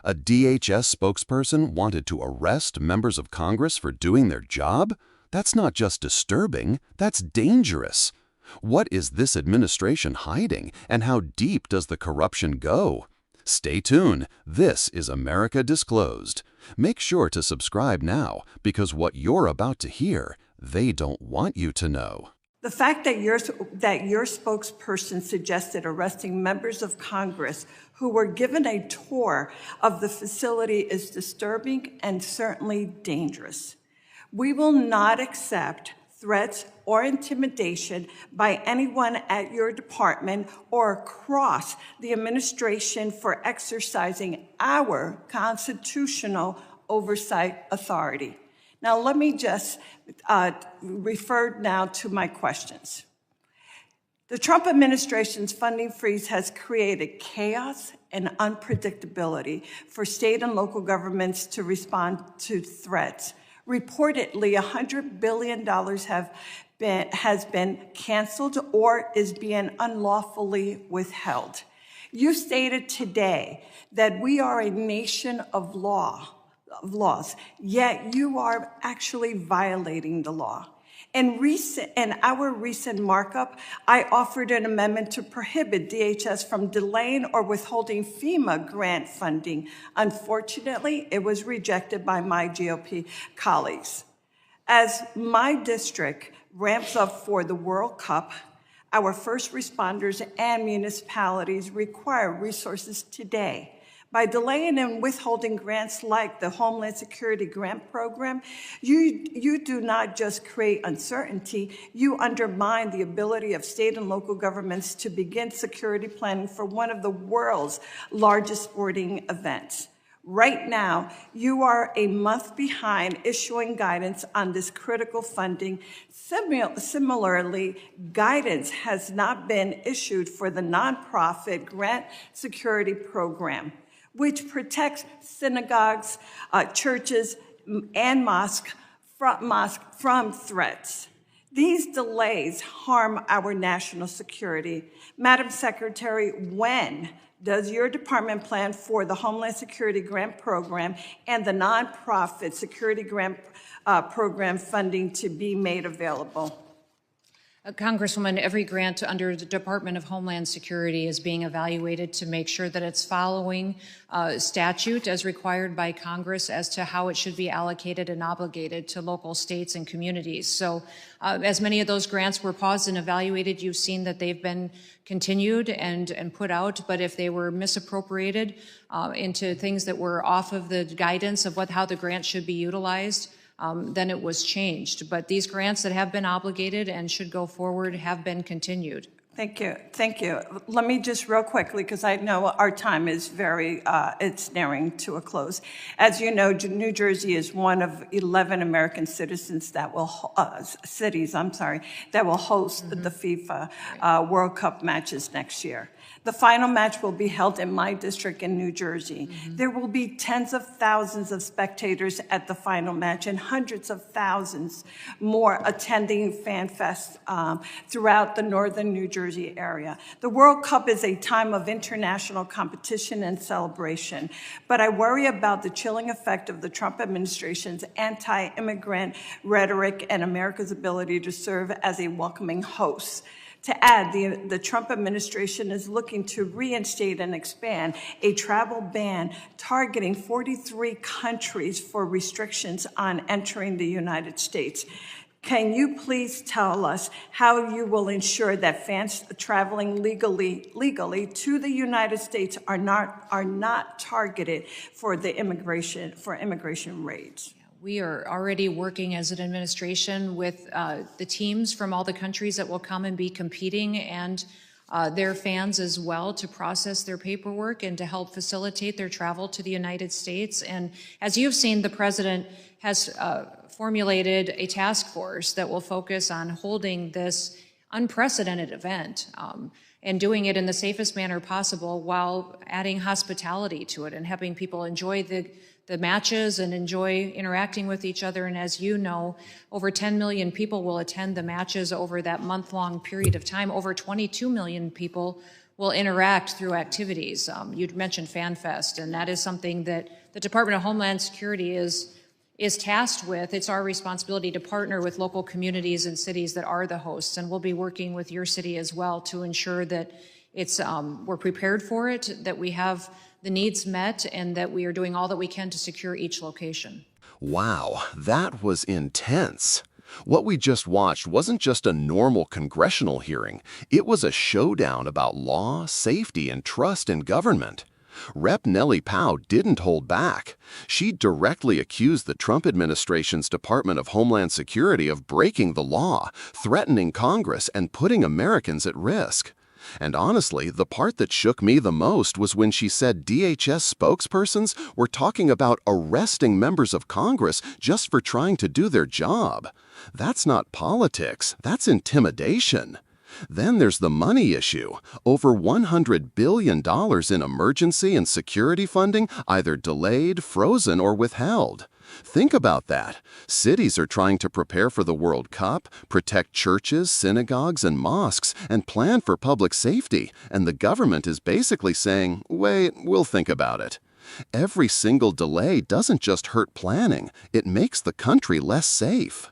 A DHS spokesperson wanted to arrest members of Congress for doing their job? That's not just disturbing, that's dangerous. What is this administration hiding, and how deep does the corruption go? Stay tuned. This is America Disclosed. Make sure to subscribe now, because what you're about to hear, they don't want you to know. The fact that your spokesperson suggested arresting members of Congress who were given a tour of the facility is disturbing and certainly dangerous. We will not accept threats or intimidation by anyone at your department or across the administration for exercising our constitutional oversight authority. Now, let me just refer now to my questions. The Trump administration's funding freeze has created chaos and unpredictability for state and local governments to respond to threats. Reportedly, $100 billion has been canceled or is being unlawfully withheld. You stated today that we are a nation of laws, yet you are actually violating the law. In our recent markup, I offered an amendment to prohibit DHS from delaying or withholding FEMA grant funding. Unfortunately, it was rejected by my GOP colleagues. As my district ramps up for the World Cup, our first responders and municipalities require resources today. By delaying and withholding grants like the Homeland Security Grant Program, you do not just create uncertainty, you undermine the ability of state and local governments to begin security planning for one of the world's largest sporting events. Right now, you are a month behind issuing guidance on this critical funding. Similarly, guidance has not been issued for the nonprofit Grant Security Program, which protects synagogues, churches, and mosques from threats. These delays harm our national security. Madam Secretary, when does your department plan for the Homeland Security Grant Program and the nonprofit Security Grant Program funding to be made available? Congresswoman, every grant under the Department of Homeland Security is being evaluated to make sure that it's following statute as required by Congress as to how it should be allocated and obligated to local states and communities. So as many of those grants were paused and evaluated, you've seen that they've been continued and put out, but if they were misappropriated into things that were off of the guidance of how the grant should be utilized, then it was changed. But these grants that have been obligated and should go forward have been continued. Thank you. Thank you. Let me just real quickly, because I know our time is it's nearing to a close. As you know, New Jersey is one of 11 American citizens that will, cities, that will host the FIFA World Cup matches next year. The final match will be held in my district in New Jersey. There will be tens of thousands of spectators at the final match and hundreds of thousands more attending Fan Fest throughout the northern New Jersey area. The World Cup is a time of international competition and celebration, but I worry about the chilling effect of the Trump administration's anti-immigrant rhetoric and America's ability to serve as a welcoming host. To add, the Trump administration is looking to reinstate and expand a travel ban targeting 43 countries for restrictions on entering the United States. Can you please tell us how you will ensure that fans traveling legally to the United States are not targeted for immigration raids? We are already working as an administration with the teams from all the countries that will come and be competing and their fans as well to process their paperwork and to help facilitate their travel to the United States. And as you've seen, the president has formulated a task force that will focus on holding this unprecedented event and doing it in the safest manner possible while adding hospitality to it and helping people enjoy the matches and enjoy interacting with each other. And as you know, over 10 million people will attend the matches over that month-long period of time. Over 22 million people will interact through activities. You mentioned FanFest, and that is something that the Department of Homeland Security is tasked with. It's our responsibility to partner with local communities and cities that are the hosts, and we'll be working with your city as well to ensure that we're prepared for it, that we have the needs met, and that we are doing all that we can to secure each location. Wow, that was intense. What we just watched wasn't just a normal congressional hearing. It was a showdown about law, safety, and trust in government. Rep. Nellie didn't hold back. She directly accused the Trump administration's Department of Homeland Security of breaking the law, threatening Congress, and putting Americans at risk. And honestly, the part that shook me the most was when she said DHS spokespersons were talking about arresting members of Congress just for trying to do their job. That's not politics, that's intimidation. Then there's the money issue. Over $100 billion in emergency and security funding either delayed, frozen, or withheld. Think about that. Cities are trying to prepare for the World Cup, protect churches, synagogues, and mosques, and plan for public safety, and the government is basically saying, wait, we'll think about it. Every single delay doesn't just hurt planning, it makes the country less safe.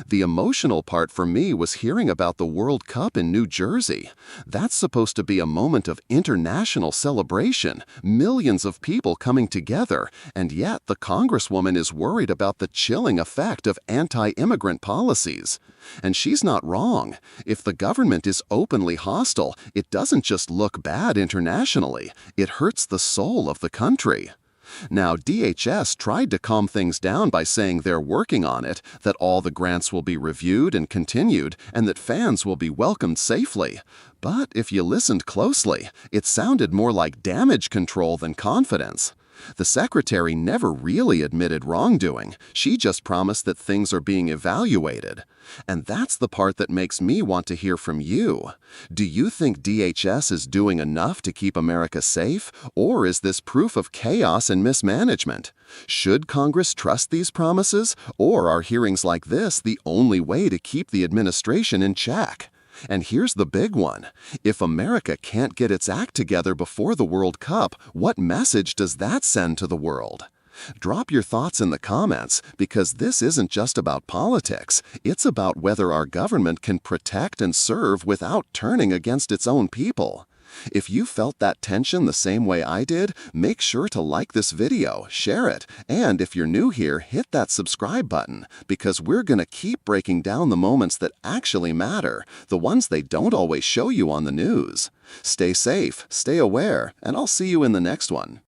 The emotional part for me was hearing about the World Cup in New Jersey. That's supposed to be a moment of international celebration, millions of people coming together, and yet the Congresswoman is worried about the chilling effect of anti-immigrant policies. And she's not wrong. If the government is openly hostile, it doesn't just look bad internationally, it hurts the soul of the country. Now, DHS tried to calm things down by saying they're working on it, that all the grants will be reviewed and continued, and that fans will be welcomed safely. But if you listened closely, it sounded more like damage control than confidence. The secretary never really admitted wrongdoing. She just promised that things are being evaluated. And that's the part that makes me want to hear from you. Do you think DHS is doing enough to keep America safe, or is this proof of chaos and mismanagement? Should Congress trust these promises, or are hearings like this the only way to keep the administration in check? And here's the big one. If America can't get its act together before the World Cup, what message does that send to the world? Drop your thoughts in the comments, because this isn't just about politics. It's about whether our government can protect and serve without turning against its own people. If you felt that tension the same way I did, make sure to like this video, share it, and if you're new here, hit that subscribe button, because we're gonna keep breaking down the moments that actually matter, the ones they don't always show you on the news. Stay safe, stay aware, and I'll see you in the next one.